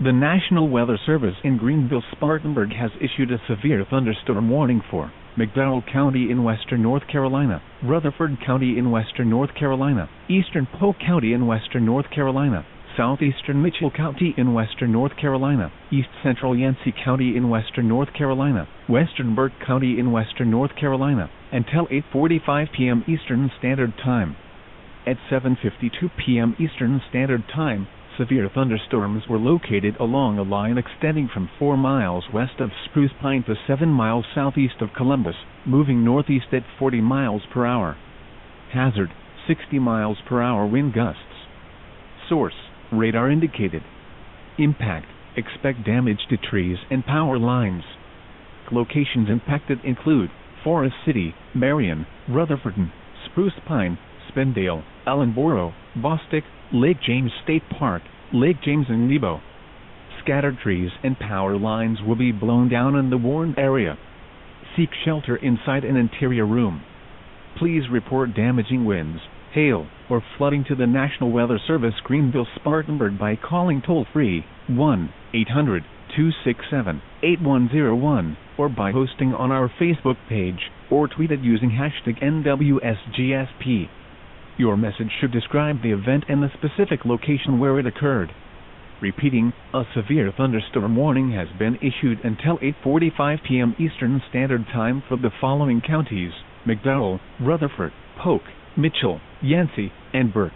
The National Weather Service in Greenville-Spartanburg has issued a severe thunderstorm warning for McDowell County in western North Carolina, Rutherford County in western North Carolina, eastern Polk County in western North Carolina, southeastern Mitchell County in western North Carolina, east central Yancey County in western North Carolina, western Burke County in western North Carolina, until 8:45 p.m. Eastern Standard Time. At 7:52 p.m. Eastern Standard Time, severe thunderstorms were located along a line extending from 4 miles west of Spruce Pine to 7 miles southeast of Columbus, moving northeast at 40 miles per hour. Hazard, 60 miles per hour wind gusts. Source, radar indicated. Impact, expect damage to trees and power lines. Locations impacted include Forest City, Marion, Rutherford, Spruce Pine, Spindale, Ellenboro, Bostic, Lake James State Park, Lake James and Nebo. Scattered trees and power lines will be blown down in the warned area. Seek shelter inside an interior room. Please report damaging winds, hail, or flooding to the National Weather Service Greenville-Spartanburg by calling toll-free 1-800-267-8101 or by posting on our Facebook page or tweet it using hashtag NWSGSP. Your message should describe the event and the specific location where it occurred. Repeating, a severe thunderstorm warning has been issued until 8:45 p.m. Eastern Standard Time for the following counties: McDowell, Rutherford, Polk, Mitchell, Yancey, and Burke.